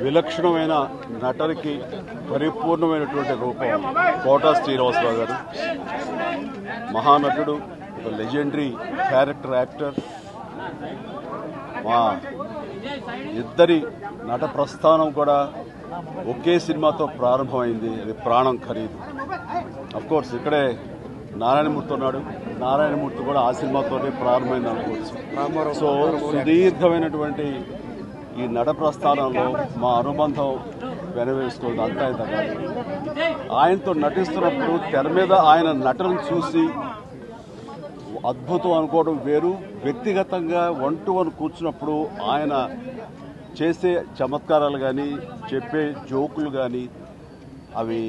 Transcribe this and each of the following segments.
విలక్షణమైన నటనకి పరిపూర్ణమైనటువంటి రూపం కోట శ్రీనివాసరావు గారు. మహానటుడు, ఒక లెజెండరీ క్యారెక్టర్ యాక్టర్. మా ఇద్దరి నట ప్రస్థానం కూడా ఒకే సినిమాతో ప్రారంభమైంది. అది ప్రాణం ఖరీదు. అఫ్కోర్స్ ఇక్కడే నారాయణమూర్తి ఉన్నాడు. నారాయణమూర్తి కూడా ఆ సినిమాతోనే ప్రారంభమైంది అనుకోవచ్చు. సో సుదీర్ఘమైనటువంటి ఈ నట ప్రస్థానంలో మా అనుబంధం వెనవేసుకుంది. అంతా ఇంత కాదు. ఆయనతో నటిస్తున్నప్పుడు తెర మీద ఆయన నటనను చూసి అద్భుతం అనుకోవడం వేరు. వ్యక్తిగతంగా 1-to-1 కూర్చున్నప్పుడు ఆయన చేసే చమత్కారాలు కానీ, చెప్పే జోకులు కానీ అవి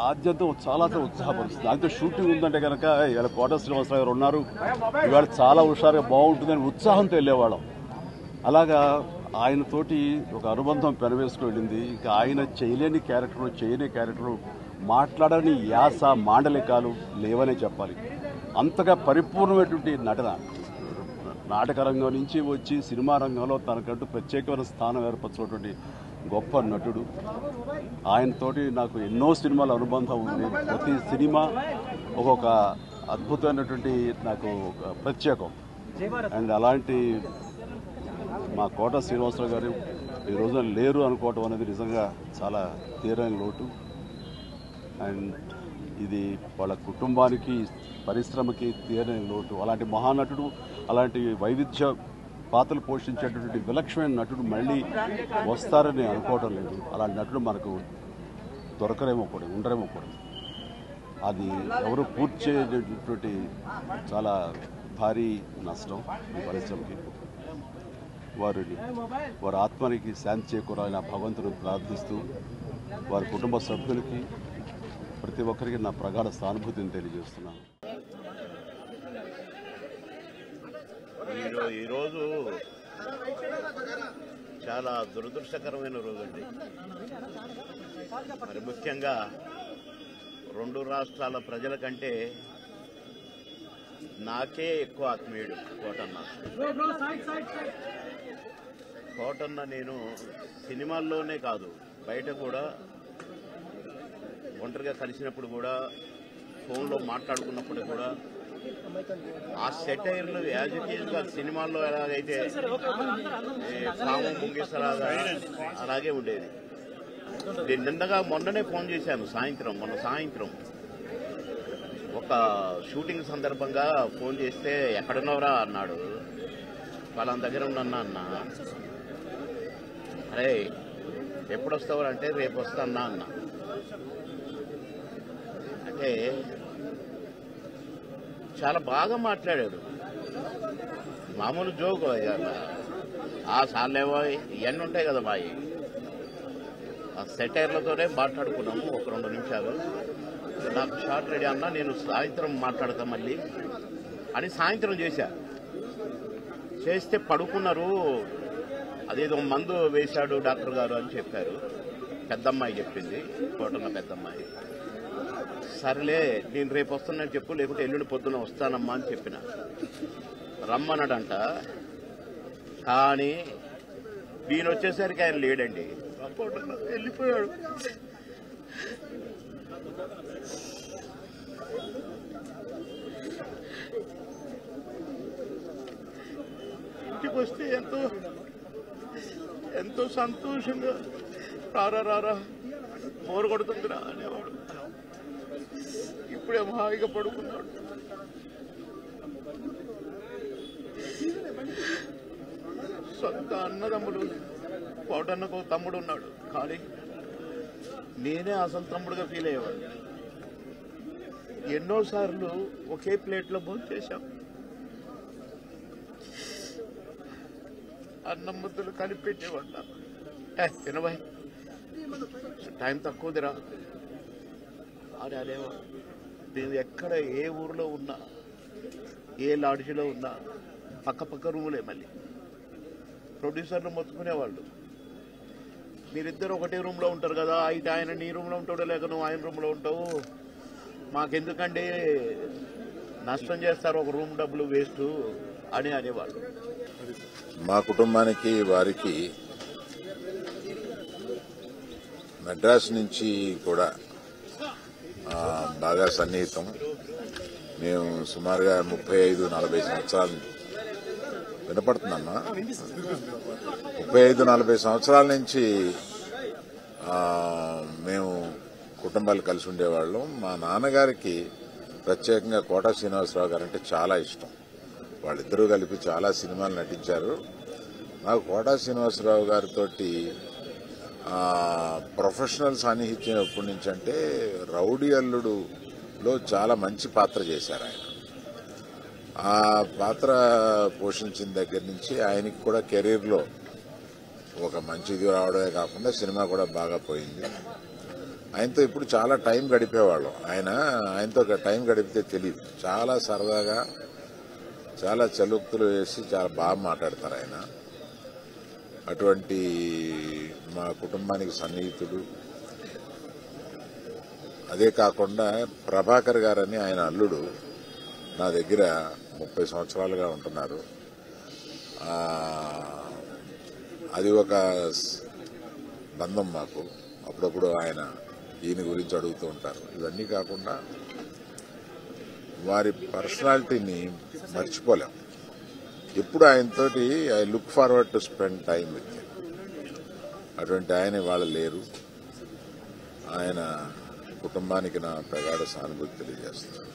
ఆద్యంతం చాలా ఉత్సాహపరుస్తుంది. అంతే షూటింగ్ ఉందంటే కనుక ఇవాళ కోట శ్రీనివాసరావు గారు ఉన్నారు, ఇవాళ చాలా హుషారుగా బాగుంటుందని ఉత్సాహంతో వెళ్ళేవాళ్ళం. అలాగా ఆయనతోటి ఒక అనుబంధం పెనవేసుకు వెళ్ళింది. ఇక ఆయన చేయలేని క్యారెక్టరు, చేయని క్యారెక్టరు, మాట్లాడని యాస, మాండలికాలు లేవనే చెప్పాలి. అంతగా పరిపూర్ణమైనటువంటి నటన. నాటక రంగం నుంచి వచ్చి సినిమా రంగంలో తనకంటూ ప్రత్యేకమైన స్థానం ఏర్పరచుకున్నటువంటి గొప్ప నటుడు. ఆయనతోటి నాకు ఎన్నో సినిమాల అనుబంధం ఉంది. ప్రతి సినిమా ఒక్కొక్క అద్భుతమైనటువంటి నాకు ప్రత్యేకం. అండ్ అలాంటి మా కోట శ్రీనివాసరావు గారు ఈ రోజున లేరు అనుకోవటం అనేది నిజంగా చాలా తీరని లోటు. అండ్ ఇది వాళ్ళ కుటుంబానికి, పరిశ్రమకి తీరని లోటు. అలాంటి మహానటుడు, అలాంటి వైవిధ్య పాత్రలు పోషించేటటువంటి విలక్షణమైన నటుడు మళ్ళీ వస్తారని అనుకోవడం లేదు. అలాంటి నటుడు మనకు దొరకరేమో కూడా, ఉండరేమో కూడా. అది ఎవరు పూర్తి చేయటువంటి చాలా భారీ నష్టం ఈ పరిశ్రమకి. వారి ఆత్మనికి శాంతి చేకూరాలని ఆ భగవంతుని ప్రార్థిస్తూ, వారి కుటుంబ సభ్యులకి, ప్రతి ఒక్కరికి నా ప్రగాఢ సానుభూతిని తెలియజేస్తున్నాను. ఈరోజు చాలా దురదృష్టకరమైన రోజండి. మరి ముఖ్యంగా 2 రాష్ట్రాల ప్రజల కంటే నాకే ఎక్కువ ఆత్మీయుడు కోటన్న. నేను సినిమాల్లోనే కాదు, బయట కూడా ఒంటరిగా కలిసినప్పుడు కూడా, ఫోన్లో మాట్లాడుకున్నప్పుడు కూడా, ఆ సెటైర్లు యాజ్ ఇట్ ఈజ్ గా సినిమాల్లో ఎలాగైతే సాము ముంగిసలాగా అలాగే ఉండేది. నేను నిన్నగా మొన్ననే ఫోన్ చేశాను మొన్న సాయంత్రం ఒక షూటింగ్ సందర్భంగా ఫోన్ చేస్తే ఎక్కడున్నావురా అన్నాడు. వాళ్ళ దగ్గర ఉన్నా అన్న. అరే ఎప్పుడు వస్తావు అంటే రేపు వస్తానా అన్న. అంటే చాలా బాగా మాట్లాడాడు. మామూలు జోక్ సార్లేవో ఇవన్నీ ఉంటాయి కదా బాయి. ఆ సెటైర్లతోనే మాట్లాడుకున్నాము ఒక 2 నిమిషాలు. నాకు షార్ట్ రెడీ అన్నా, నేను సాయంత్రం మాట్లాడతా మళ్ళీ అని సాయంత్రం చేస్తే పడుకున్నారు. అదేదో మందు వేశాడు డాక్టర్ గారు అని చెప్పారు. పెద్దమ్మాయి చెప్పింది, కోటన్న పెద్దమ్మాయి. సరేలే నేను రేపు వస్తున్నాను చెప్పు, లేకుంటే ఎల్లుండి పొద్దున వస్తానమ్మా అని చెప్పిన. రమ్మన్నాడంట. కానీ ఈయన వచ్చేసరికి ఆయన లేడండి, వెళ్ళిపోయాడు. ఇంటికి వస్తే ఎంతో సంతోషంగా రారా బోరు కొడుతుందిరా అనేవాడు. ఇప్పుడే హాయిగా పడుకున్నాడు. సొంత అన్నదమ్ముడు, కోటన్నకు తమ్ముడు ఉన్నాడు, కానీ నేనే అసలు తమ్ముడుగా ఫీల్ అయ్యేవాడు. ఎన్నోసార్లు ఒకే ప్లేట్లో భోజనం చేశాం. అన్నం ముద్దలు కనిపెట్టేవాడు. తినబాయ్ టైం తక్కువదిరా అని అనేవాడు. నేను ఎక్కడ ఏ ఊరిలో ఉన్నా, ఏ లాడ్జిలో ఉన్నా పక్క రూములే. మళ్ళీ ప్రొడ్యూసర్లు మొత్తుకునేవాళ్ళు, మీరిద్దరు ఒకటే రూమ్లో ఉంటారు కదా, అయితే ఆయన నీ రూమ్లో ఉంటాడో లేక నువ్వు ఆయన రూమ్లో ఉంటావు, మాకెందుకండి నష్టం చేస్తారు, ఒక రూమ్ డబ్బులు వేస్ట్ అని అనేవాళ్ళు. మా కుటుంబానికి వారికి మద్రాస్ నుంచి కూడా బాగా సన్నిహితం. మేము సుమారుగా 35-40 సంవత్సరాల వినపడుతుందమ్మా 35-40 సంవత్సరాల నుంచి మేము కుటుంబాలు కలిసి ఉండేవాళ్ళం. మా నాన్నగారికి ప్రత్యేకంగా కోటా శ్రీనివాసరావు గారు అంటే చాలా ఇష్టం. వాళ్ళిద్దరూ కలిపి చాలా సినిమాలు నటించారు. నాకు కోటా శ్రీనివాసరావు గారితో ప్రొఫెషనల్ సాన్నిహిత్యం ఎప్పటి నుంచి అంటే రౌడీ అల్లుడులో చాలా మంచి పాత్ర చేశారు ఆయన. ఆ పాత్ర పోషించిన దగ్గర నుంచి ఆయనకి కూడా కెరీర్లో ఒక మంచిది రావడమే కాకుండా సినిమా కూడా బాగా పోయింది. ఆయనతో ఇప్పుడు చాలా టైం గడిపేవాళ్ళం. ఆయనతో టైం గడిపితే తెలియదు. చాలా సరదాగా చాలా చలుక్తులు వేసి చాలా బాగా మాట్లాడతారు ఆయన. అటువంటి మా కుటుంబానికి సన్నిహితుడు. అదే కాకుండా ప్రభాకర్ గారని ఆయన అల్లుడు నా దగ్గర 30 సంవత్సరాలుగా ఉంటున్నారు. అది ఒక బంధం మాకు. అప్పుడప్పుడు ఈయన గురించి అడుగుతూ ఉంటారు. ఇవన్నీ కాకుండా వారి పర్సనాలిటీని మర్చిపోలేం. ఎప్పుడు ఆయనతోటి I look forward to spend time with him. అటువంటి ఆయన ఇవాళ లేరు. ఆయన కుటుంబానికి నా ప్రగాఢ సానుభూతి తెలియజేస్తాను.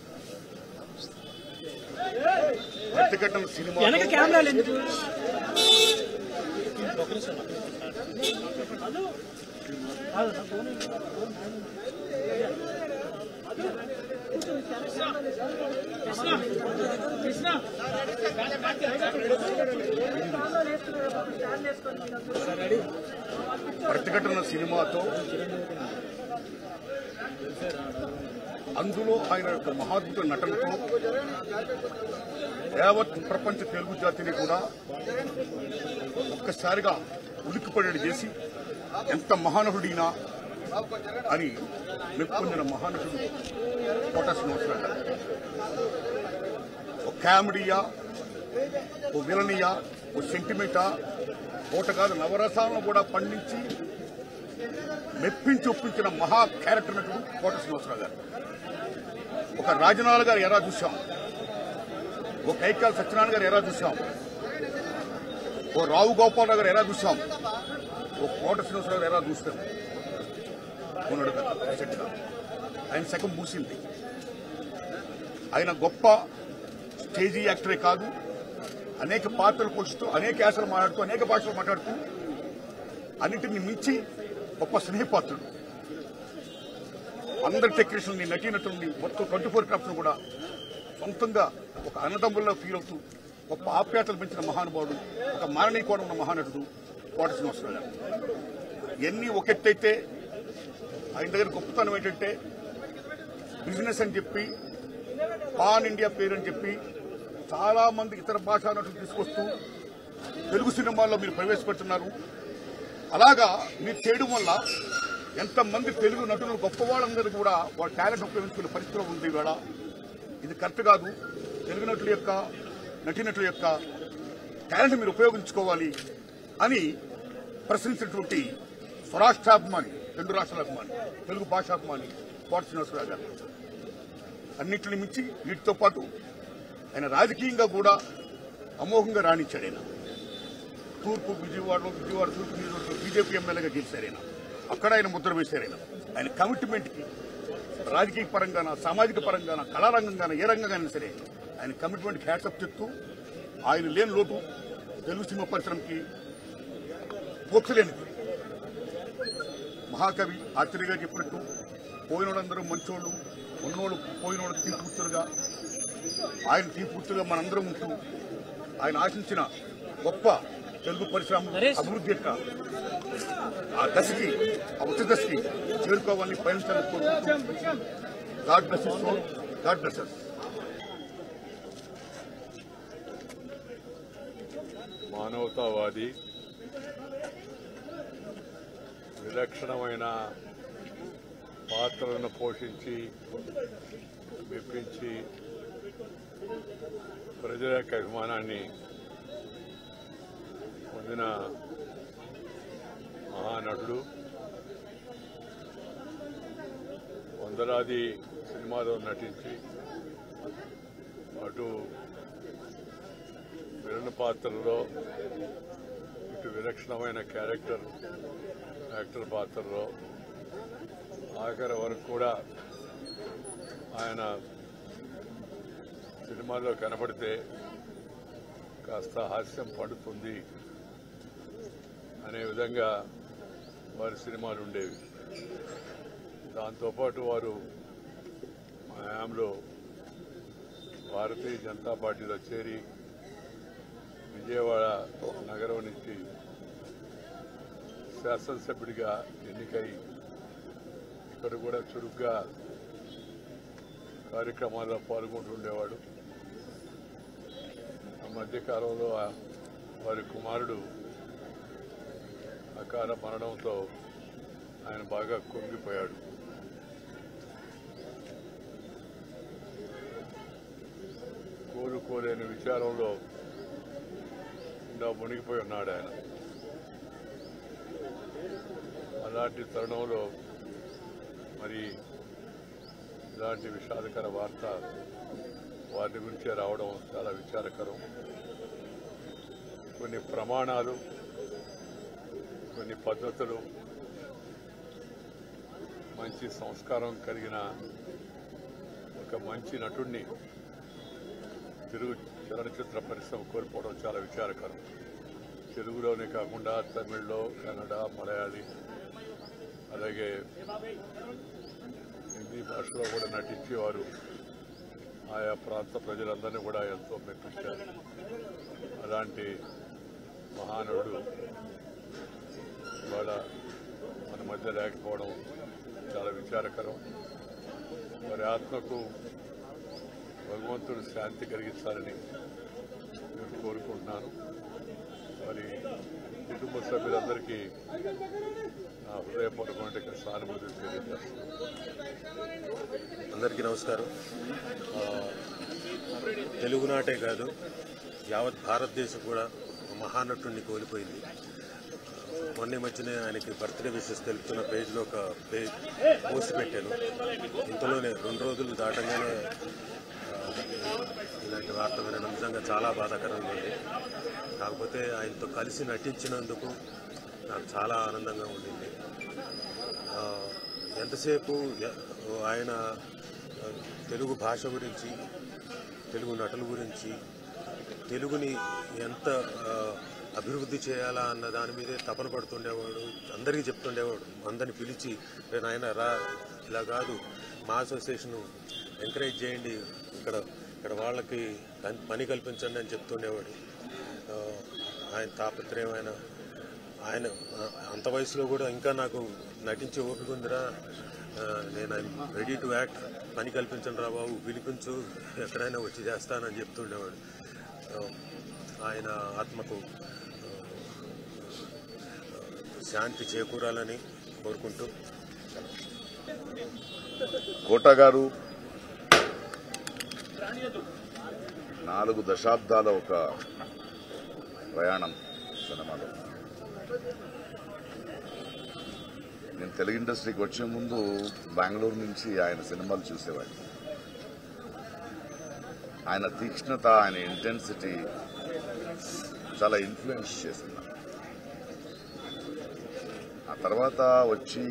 ప్రతిఘటన సినిమాతో అందులో ఆయన యొక్క మహాద్భుత నటనతో యావత్ ప్రపంచ తెలుగు జాతిని కూడా ఒక్కసారిగా ఉలిక్కిపడేది చేసి ఎంత మహానటుడినా అని మెప్పొందిన మహానటుడు కోటా శ్రీనివాసరావు గారు. ఓ కామెడీయా, ఓ విలనియా, ఓ సెంటిమెంటా, ఓటగాదు నవరసాలను కూడా పండించి మెప్పించి ఒప్పించిన మహా క్యారెక్టర్ నటుడు కోటా శ్రీనివాసరావు గారు. ఒక రాజనాల గారు ఎలా చూశాం, ఓ కైకాల సత్యనారాయణ గారు ఎలా చూశాం, ఓ రావు గోపాలరావు గారు ఎలా చూశాం, ఓ కోటా శ్రీనివాసరావు గారు ఎలా చూస్తాం. ఆయన శకం మూసింది. ఆయన గొప్ప స్టేజీ యాక్టరే కాదు, అనేక పాత్రలు పోషిస్తూ అనేక యాసలు మాట్లాడుతూ అనేక భాషలు మాట్లాడుతూ అన్నింటినీ మించి గొప్ప స్నేహపాత్రుడు. అందరి టెక్నీషియన్ని, నటీనటుల్ని, మొత్తం 24 క్రాఫ్ట్ను కూడా సొంతంగా ఒక అన్నదమ్ముల్లో ఫీల్ అవుతూ గొప్ప ఆప్యాయతలు పెంచిన మహానుభావుడు, ఒక మారణీకోణం ఉన్న మహానటుడు కోటా శ్రీనివాసరావు గారు. ఎన్ని ఒకెత్తైతే ఆయన దగ్గర గొప్పతనం ఏంటంటే బిజినెస్ అని చెప్పి, పాన్ ఇండియా పేరు అని చెప్పి చాలా మంది ఇతర భాషా నటులు తీసుకొస్తూ తెలుగు సినిమాల్లో మీరు ప్రవేశపెడుతున్నారు. అలాగా మీరు చేయడం వల్ల ఎంతమంది తెలుగు నటులు గొప్ప వాళ్ళందరూ కూడా వాళ్ళ టాలెంట్ ఉపయోగించుకునే పరిస్థితిలో ఉంది. ఇవాళ ఇది కరెక్ట్ కాదు. తెలుగు నటుల యొక్క, నటీనటుల యొక్క టాలెంట్ మీరు ఉపయోగించుకోవాలి అని ప్రశ్నించినటువంటి స్వరాష్ట్రాభిమాని, రెండు రాష్ట్రాల అభిమాని, తెలుగు భాషాభిమాని కోటా శ్రీనివాసరావు గారు. అన్నింటిని మించి వీటితో పాటు ఆయన రాజకీయంగా కూడా అమోఘంగా రాణించాడు. ఆయన విజయవాడ తూర్పు నియోజకవర్గంలో బీజేపీ ఎమ్మెల్యేగా గెలిచారు. ఆయన అక్కడ ఆయన ముద్ర వేశారు. ఆయన కమిట్మెంట్కి రాజకీయ పరంగాన, సామాజిక పరంగాన, కళారంగంగాన, ఏ రంగంగానే సరే ఆయన కమిట్మెంట్కి హ్యాట్సప్ చెప్తూ ఆయన లేని లోటు తెలుగు సినిమా పరిశ్రమకి పోర్చలేనిది. మహాకవి ఆశ్చర్యగా చెప్పినట్టు పోయినోళ్ళందరూ మంచోళ్ళు, ఉన్నోళ్ళు పోయినోళ్ళు తీపూర్తులుగా, ఆయన తీపూర్తులుగా మనందరం ఉంటూ ఆయన ఆశించిన గొప్ప తెలుగు పరిశ్రమ అభివృద్ధి యొక్క ఆ దశకి, ఆ ఉచ్చ దశకి చేరుకోవాలని పయనించాలని కోరుకుంటూ God bless his soul, God bless us. మానవతావాది, విలక్షణమైన పాత్రలను పోషించి మెప్పించి ప్రజల యొక్క అభిమానాన్ని పొందిన మహానటుడు. వందలాది సినిమాలో నటించి అటు విలన్ పాత్రలో ఇటు విలక్షణమైన యాక్టర్ పాత్రలో ఆఖరి వరకు కూడా ఆయన సినిమాలో కనబడితే కాస్త హాస్యం పడుతుంది అనే విధంగా వారి సినిమాలు ఉండేవి. దాంతోపాటు వారు హయాంలో భారతీయ జనతా పార్టీలో చేరి విజయవాడ నగరం నుంచి శాసనసభ్యుడిగా ఎన్నికై ఇక్కడ కూడా చురుగ్గా కార్యక్రమాల్లో పాల్గొంటుండేవాడు. ఆ మధ్యకాలంలో వారి కుమారుడు అకాల మరణంతో ఆయన బాగా కుంగిపోయాడు. కోలుకోలేని విచారంలో మునిగిపోయి ఉన్నాడు ఆయన. అలాంటి తరుణంలో మరి ఇలాంటి విషాదకర వార్త వారి గురించే రావడం చాలా విచారకరం. కొన్ని ప్రమాణాలు, కొన్ని పద్ధతులు, మంచి సంస్కారం కలిగిన ఒక మంచి నటుడిని తెలుగు చలనచిత్ర పరిశ్రమ కోల్పోవడం చాలా విచారకరం. తెలుగులోనే కాకుండా తమిళ్లో, కన్నడ, మలయాళీ, అలాగే హిందీ భాషలో కూడా నటించేవారు ఆయా ప్రాంత ప్రజలందరినీ కూడా ఎంతో మెప్పించారు. అలాంటి మహానుడు ఇవాళ మన మధ్య లేకపోవడం చాలా విచారకరం. వారి ఆత్మకు భగవంతుడు శాంతి కలిగించాలని నేను కోరుకుంటున్నాను. మరి కుటుంబ సభ్యులందరికీ నా హృదయపూర్వకమైన సానుభూతి తెలియజేస్తున్నాను. అందరికీ నమస్కారం. తెలుగునాటే కాదు, యావత్ భారతదేశం కూడా మహానటుడిని కోల్పోయింది. మొన్న మధ్యనే ఆయనకి బర్త్డే విషెస్ తెలుపుతున్న పేజ్లో ఒక పోస్ట్ పెట్టాను. ఇంతలోనే 2 రోజులు దాటంగానే ఇలాంటి వార్త వినడం నిజంగా చాలా బాధాకరంగా ఉంది. కాకపోతే ఆయనతో కలిసి నటించినందుకు నాకు చాలా ఆనందంగా ఉండింది. ఎంతసేపు ఆయన తెలుగు భాష గురించి, తెలుగు నటుల గురించి, తెలుగుని ఎంత అభివృద్ధి చేయాలా అన్న దాని మీదే తపన పడుతుండేవాడు. అందరికీ చెప్తుండేవాడు. అందరిని పిలిచి నాయన రా, ఇలా కాదు, మా అసోసియేషన్ ఎంకరేజ్ చేయండి, ఇక్కడ వాళ్ళకి పని కల్పించండి అని చెప్తుండేవాడు. ఆయన తాపత్రయం, ఆయన అంత వయసులో కూడా ఇంకా నాకు నటించే ఓపిక ఉందిరా, నేను ఐఎమ్ రెడీ టు యాక్ట్, పని కల్పించండి రా బాబు, పిలిపించు, ఎక్కడైనా వచ్చి చేస్తానని చెప్తుండేవాడు. ఆయన ఆత్మకు శాంతి చేకూరాలని కోరుకుంటూ. కోట గారు 4 దశాబ్దాల ఒక ప్రయాణం సినిమాలో. నేను తెలుగు ఇండస్ట్రీకి వచ్చే ముందు బెంగళూరు నుంచి ఆయన సినిమాలు చూసేవాడిని. ఆయన తీక్ష్ణత, ఆయన ఇంటెన్సిటీ చాలా ఇన్ఫ్లుయెన్స్ చేసింది. ఆ తర్వాత వచ్చి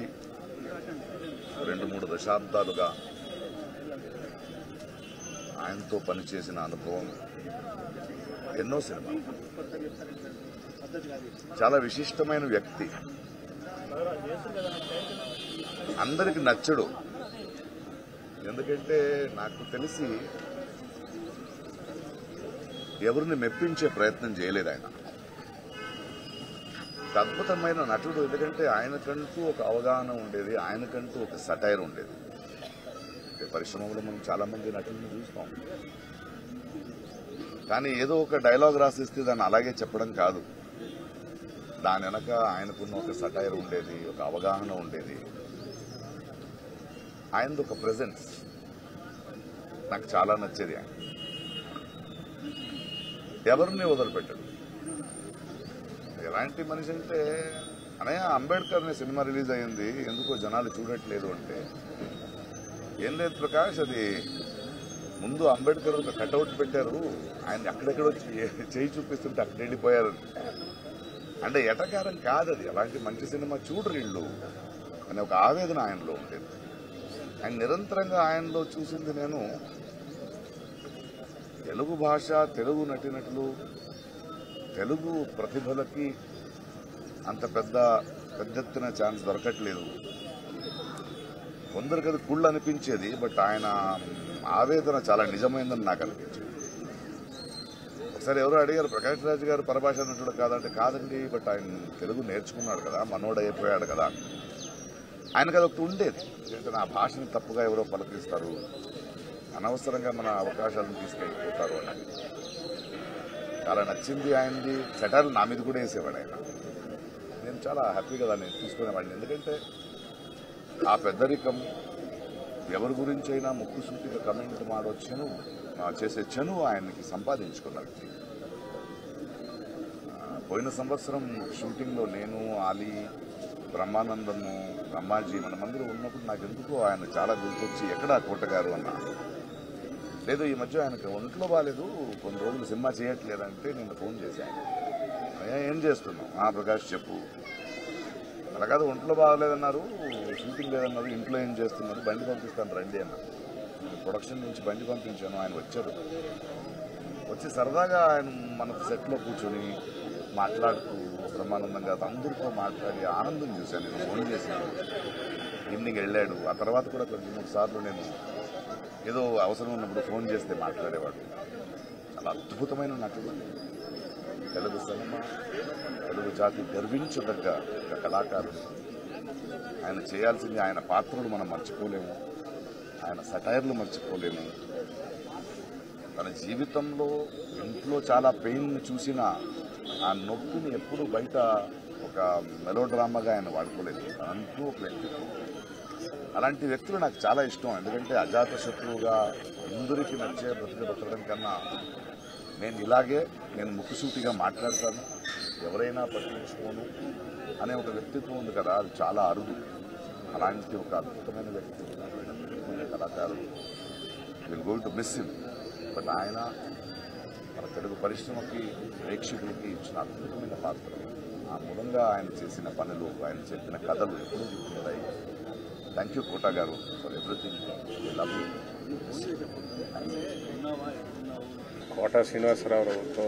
2-3 దశాబ్దాలుగా ఆయనతో పనిచేసిన అనుభవం, ఎన్నో సినిమాలు. చాలా విశిష్టమైన వ్యక్తి, అందరికి నచ్చడు. ఎందుకంటే నాకు తెలిసి ఎవరిని మెప్పించే ప్రయత్నం చేయలేదు ఆయన. అద్భుతమైన నటుడు. ఎందుకంటే ఆయనకంటూ ఒక అవగాహన ఉండేది, ఆయనకంటూ ఒక సటైర్ ఉండేది. పరిశ్రమలో మనం చాలా మంది నటులను చూస్తాం, కానీ ఏదో ఒక డైలాగ్ రాసిస్తే దాన్ని అలాగే చెప్పడం కాదు. దాని వెనక ఆయనకున్న ఒక సటైర్ ఉండేది, ఒక అవగాహన ఉండేది. ఆయనది ఒక ప్రెజెన్స్ నాకు చాలా నచ్చేది. ఆయన ఎవరిని వదిలిపెట్టాడు. ఎలాంటి మనిషి అంటే అనయ్య అంబేద్కర్ అనే సినిమా రిలీజ్ అయ్యింది, ఎందుకో జనాలు చూడట్లేదు అంటే ఏం లేదు ప్రకాష్, అది ముందు అంబేద్కర్ ఒక కటౌట్ పెట్టారు, ఆయన అక్కడెక్కడో చేయి చూపిస్తుంటే అక్కడ వెళ్ళిపోయారు అంటే ఎటకారం కాదు అది. అలాంటి మంచి సినిమా చూడరు వీళ్ళు అనే ఒక ఆవేదన ఆయనలో ఉండేది. ఆయన నిరంతరంగా ఆయనలో చూసింది నేను తెలుగు భాష, తెలుగు నటినటులు, తెలుగు ప్రతిభలకి అంత పెద్ద ఎత్తున ఛాన్స్ దొరకట్లేదు. కొందరికి అది కుళ్ళు అనిపించేది, బట్ ఆయన ఆవేదన చాలా నిజమైందని నాకు అనిపించింది. ఒకసారి ఎవరో అడిగారు, ప్రకాష్ రాజ్ గారు పరభాష నటుడు కాదంటే కాదండి, బట్ ఆయన తెలుగు నేర్చుకున్నాడు కదా, మనోడు అయిపోయాడు కదా. ఆయనకు అది ఒకటి ఉండేది, ఎందుకంటే నా భాషని తప్పుగా ఎవరో పలకరిస్తారు, అనవసరంగా మన అవకాశాలను తీసుకెళ్ళిపోతారు అని చాలా నచ్చింది ఆయనది. సెటర్లు నా మీద కూడా వేసేవాడు ఆయన. నేను చాలా హ్యాపీగా దాన్ని తీసుకునేవాడిని, ఎందుకంటే ఆ పెద్దరికం ఎవరి గురించి అయినా ముక్కుసూటిగా కమెంట్ మాడొచ్చాను చేసే చను ఆయనకి సంపాదించుకున్న వ్యక్తి. పోయిన సంవత్సరం షూటింగ్లో నేను, ఆలీ, బ్రహ్మానందము, బ్రహ్మాజీ మనమందరూ ఉన్నప్పుడు నాకెందుకో ఆయన చాలా గుర్తొచ్చి ఎక్కడా కోటగారు అన్నా. లేదు ఈ మధ్య ఆయనకు ఒంట్లో బాగాలేదు, కొన్ని రోజులు సినిమా చేయట్లేదంటే నేను ఫోన్ చేశాను, ఏం చేస్తున్నావు? ప్రకాష్ చెప్పు. అలా కాదు, ఒంట్లో బాగాలేదన్నారు, షూటింగ్ లేదన్నారు, ఇంట్లో ఏం చేస్తున్నారు, బండి పంపిస్తాను రండి అన్నారు. ప్రొడక్షన్ నుంచి బండి పంపించాను, ఆయన వచ్చారు. వచ్చి సరదాగా ఆయన మన సెట్లో కూర్చొని మాట్లాడుతూ బ్రహ్మానందంగా అందరితో మాట్లాడి ఆనందం చూశాను. నేను ఫోన్ చేశాను, ఈవినింగ్ వెళ్ళాడు. ఆ తర్వాత కూడా కొన్ని 3 సార్లు నేను ఏదో అవసరం ఉన్నప్పుడు ఫోన్ చేస్తే మాట్లాడేవాడు. చాలా అద్భుతమైన నటుడు. తెలుగు సినిమా, తెలుగు జాతి గర్వించదగ్గ ఒక కళాకారుడు. ఆయన చేయాల్సింది, ఆయన పాత్రలు మనం మర్చిపోలేము, ఆయన సటైర్లు మర్చిపోలేము. తన జీవితంలో ఇంట్లో చాలా పెయిన్ చూసిన ఆ నొప్పిని ఎప్పుడు బయట ఒక మెలోడ్రామాగా ఆయన వాడుకోలేదు. తనంటూ ఒక వ్యక్తిత్వం. అలాంటి వ్యక్తులు నాకు చాలా ఇష్టం, ఎందుకంటే అజాత శత్రువుగా అందరికీ నచ్చే బతకడం కన్నా నేను ముక్కుసూటిగా మాట్లాడతాను, ఎవరైనా పట్టించుకోను అనే ఒక వ్యక్తిత్వం ఉంది కదా, అది చాలా అరుదు. అలాంటి ఒక అద్భుతమైన వ్యక్తిత్వం, అద్భుతమైన కళాకారుడు. Will going to miss him. But ఆయన మన తెలుగు పరిశ్రమకి, ప్రేక్షకులకి ఇచ్చిన అద్భుతమైన పాత్ర. ఆ మూలంగా ఆయన చేసిన పనులు, ఆయన చెప్పిన కథలు ఎప్పుడూ గుర్తుంటాయి. థ్యాంక్ యూ కోటా గారు for everything. Love you. Kota శ్రీనివాసరావుతో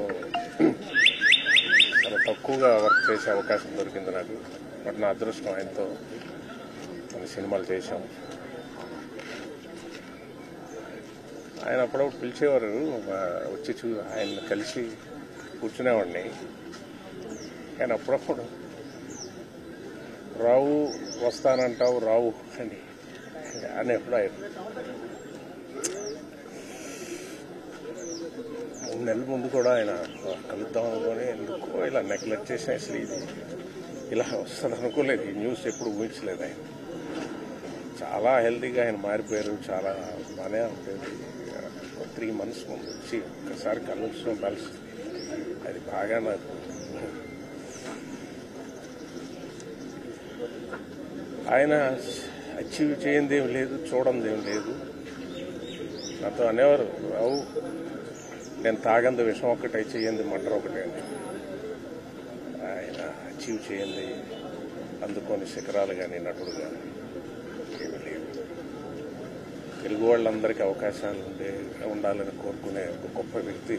చాలా తక్కువగా వర్క్ చేసే అవకాశం దొరికింది నాకు. బట్ నా అదృష్టం, ఆయనతో కొన్ని సినిమాలు చేశాం. ఆయన అప్పుడప్పుడు పిలిచేవారు, వచ్చి ఆయన కలిసి కూర్చునేవాడిని. కానీ అప్పుడప్పుడు రావు వస్తానంటావు రావు అని ఎప్పుడు ఆయన 3 నెలల ముందు కూడా ఆయన కలుద్దాం అనుకొని ఎందుకో ఇలా నెగ్లెక్ట్ చేసిన, అసలు ఇది ఇలా వస్తుంది అనుకోలేదు, ఈ న్యూస్ ఎప్పుడు ఊహించలేదు. ఆయన చాలా హెల్తీగా ఆయన మారిపోయారు, చాలా బాగానే ఉంటుంది. 3 months ముందు వచ్చి ఒక్కసారి కలుస్తాం కలిసి, అది బాగా నాకు ఆయన అచీవ్ చేయందేం లేదు, చూడందేం లేదు. నాతో అనేవారు, రావు నేను తాగంది విషం ఒకటి, చేయంది మంటర ఒకటి అని. ఆయన అచీవ్ చేయండి అందుకొని శిఖరాలు కానీ నటుడు కానీ ఏమీ లేవు. తెలుగు వాళ్ళందరికీ అవకాశాలు ఉండాలని కోరుకునే ఒక గొప్ప వ్యక్తి.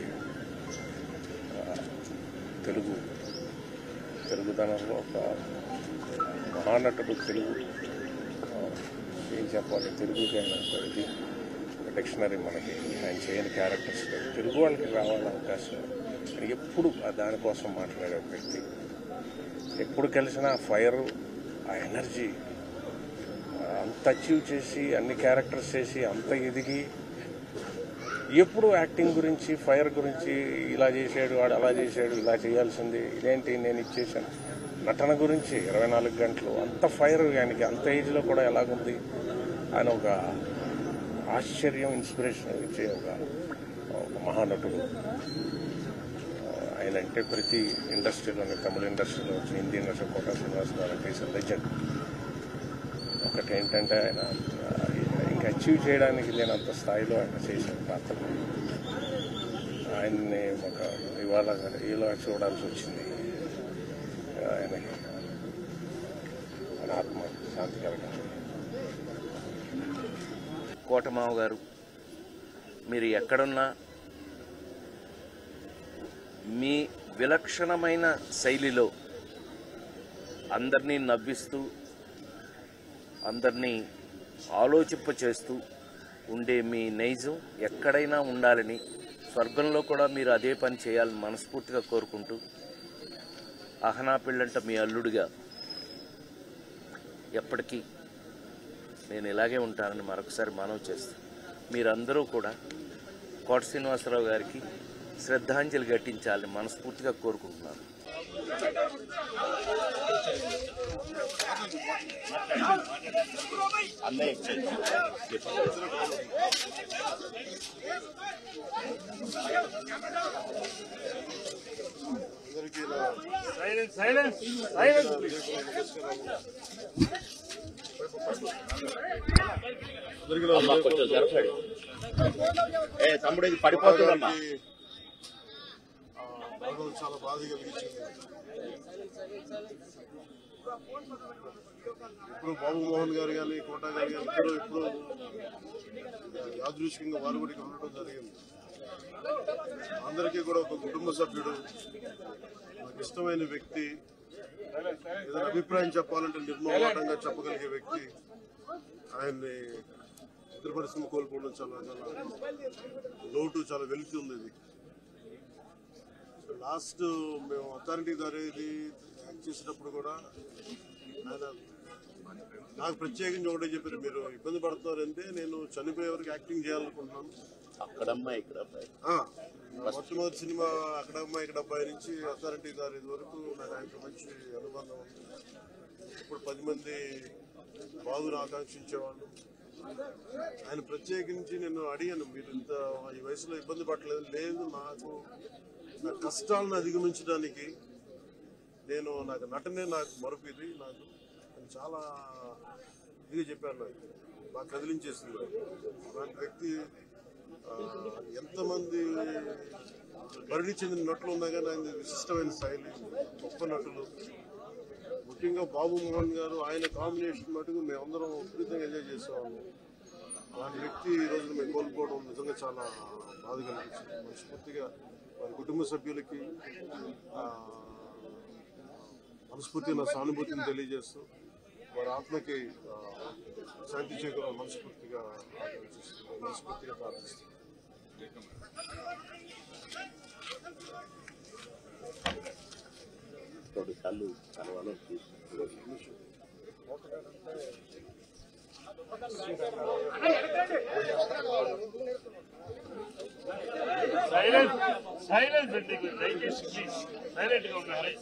తెలుగుదనంలో ఒక మహానటుడు. తెలుగు ఏం చెప్పాలి, తెలుగుకైనా ఇది డిక్షనరీ మనకి. ఆయన చేయని క్యారెక్టర్స్ లేదు. తెలుగు వాళ్ళకి రావాలని అవకాశం ఎప్పుడు దానికోసం మాట్లాడే వ్యక్తి. ఎప్పుడు కలిసినా ఆ ఫైర్, ఆ ఎనర్జీ అంత అచీవ్ చేసి, అన్ని క్యారెక్టర్స్ చేసి, అంత ఎదిగి, ఎప్పుడు యాక్టింగ్ గురించి, ఫైర్ గురించి, ఇలా చేశాడు వాడు, అలా చేశాడు, ఇలా చేయాల్సింది, ఇదేంటి నేను ఇచ్చేసాను, నటన గురించి 24 గంటలు అంత ఫైర్ ఆయనకి. అంత ఏజ్లో కూడా ఎలాగుంది ఆయన ఒక ఆశ్చర్యం, ఇన్స్పిరేషన్ ఇచ్చే ఒక మహానటుడు. ఆయన అంటే ప్రతి ఇండస్ట్రీలోని తమిళ ఇండస్ట్రీలో వచ్చి హిందీ ఇండస్ట్రీ కోట శ్రీనివాసరావు అంటే ఈస్ లెజెండ్. ఒకటి ఏంటంటే ఆయన ఇంకా అచీవ్ చేయడానికి లేనంత స్థాయిలో ఆయన చేసిన పాత్రలు ఆయన్ని ఒక ఇలా చూడాల్సి వచ్చింది. ఆయనకి ఆయన ఆత్మ శాంతి కలగాలి. కోటమావ గారు, మీరు ఎక్కడున్నా మీ విలక్షణమైన శైలిలో అందరినీ నవ్విస్తూ అందరినీ ఆలోచింపచేస్తూ ఉండే మీ నైజం ఎక్కడైనా ఉండాలని, స్వర్గంలో కూడా మీరు అదే పని చేయాలని మనస్ఫూర్తిగా కోరుకుంటూ, అహనా పెళ్ళంట మీ అల్లుడిగా ఎప్పటికీ నేను ఇలాగే ఉంటానని మరొకసారి మనవి చేస్తూ, మీరందరూ కూడా కోట శ్రీనివాసరావు గారికి శ్రద్ధాంజలి ఘటించాలని మనస్ఫూర్తిగా కోరుకుంటున్నాను. తమ్ముడు ఇది పడిపోతుందమ్మా. చాలా బాధ కలిగించింది. ఇప్పుడు బాబు మోహన్ గారు కానీ కోట గారు కానీ ఇప్పుడు యాదృచ్ఛికంగా వారు కూడా ఉండడం జరిగింది. అందరికీ కూడా ఒక కుటుంబ సభ్యుడు, నాకు ఇష్టమైన వ్యక్తి, ఏదైనా అభిప్రాయం చెప్పాలంటే నిర్మోహమాటంగా చెప్పగలిగే వ్యక్తి. ఆయన్ని చిత్ర పరిశ్రమ కోల్పోవడం చాలా లోటు, చాలా వెలితి ఉంది. ఇది లాస్ట్ మేము అథారిటీ దారేది యాక్ట్ చేసేటప్పుడు కూడా ఆయన నాకు ప్రత్యేకించి ఒకటే చెప్పారు, మీరు ఇబ్బంది పడుతున్నారంటే నేను చనిపోయే వరకు యాక్టింగ్ చేయాలనుకుంటున్నాను. అక్కడమ్మా ఇక్కడ మొట్టమొదటి సినిమా అక్కడమ్మా ఇక్కడ అబ్బాయి నుంచి అథారిటీ దారేది వరకు నాకు ఆయనకు మంచి అనుబంధం ఉంది. ఇప్పుడు 10 మంది బాధను ఆకాంక్షించేవాళ్ళు. ఆయన ప్రత్యేకించి నేను అడిగాను, మీరు ఇంత ఈ వయసులో ఇబ్బంది పడలేదు. లేదు, నాకు నా కష్టాలను అధిగమించడానికి నాకు నటనే నాకు మరుపుది. నాకు చాలా ఇదిగా చెప్పారు, నాకు బాగా కదిలించేసింది. అలాంటి వ్యక్తి ఎంతమంది పరిణి చెందిన నటులు ఉన్నా కానీ ఆయన విశిష్టమైన శైలి, గొప్ప నటులు. ముఖ్యంగా బాబు మోహన్ గారు, ఆయన కాంబినేషన్ మటుకు మేమందరం విపరీతంగా ఎంజాయ్ చేసేవాళ్ళం. అలాంటి వ్యక్తి ఈ రోజున మేము కోల్పోవడం నిజంగా చాలా బాధ కలిగించింది. మనస్ఫూర్తిగా వారి కుటుంబ సభ్యులకి మనస్ఫూర్తిగా నా సానుభూతిని తెలియజేస్తూ వారి ఆత్మకి శాంతి చేకూరాలని మనస్ఫూర్తిగా ప్రార్థిస్తున్నాను. కళ్ళు కలవాలో సైలెన్స్ అండి, దయచేసి ప్లీజ్ సైలెంట్ గా ఉండాలి.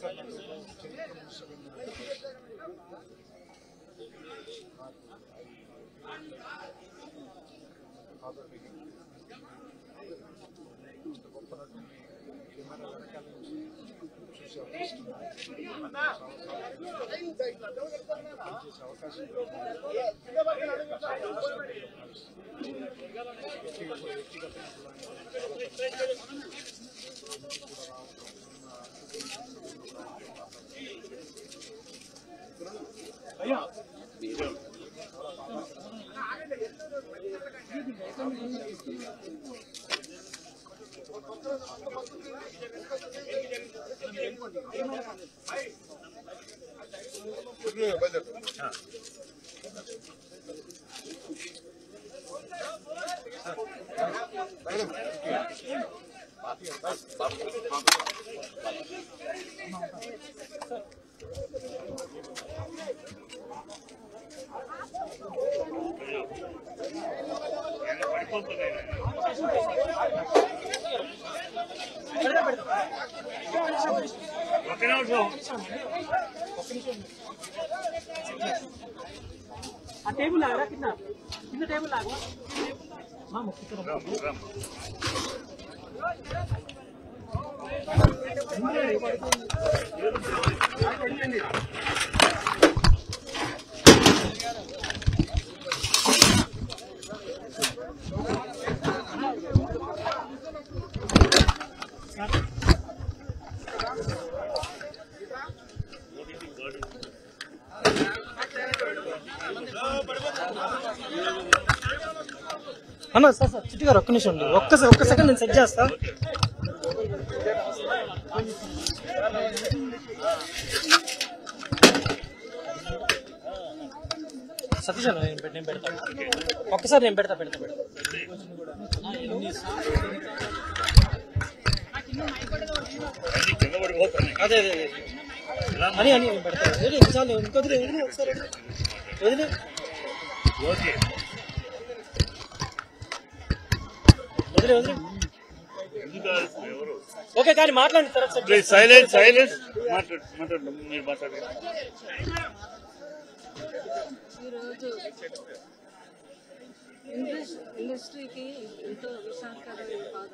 ఆ టేబుల్ లాగా కింద టేబుల్ లాగా మా ముఖ్య అన్న సార్ సార్ చిట్టి గారు ఒక్క నిమిషం అండి, ఒక్క సెకండ్ నేను సెట్ చేస్తా. సతీష్ అన్న నేను పెడతాను, ఒక్కసారి నేను పెడతా. అదే అని నేను పెడతాను. చాలు ఇంకొద్దు ఒకసారి వదిలే. ఓకే కానీ మాట్లాడండి తర్వాత. సైలెన్స్ మాట్లాడు మీరు మాట్లాడండి. ఈరోజు ఇండస్ట్రీకి ఎంతో విశాఖకరమైన బాధ.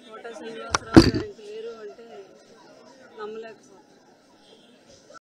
కోట శ్రీనివాసరావు గారికి లేరు అంటే నమ్మలేకపోతాం.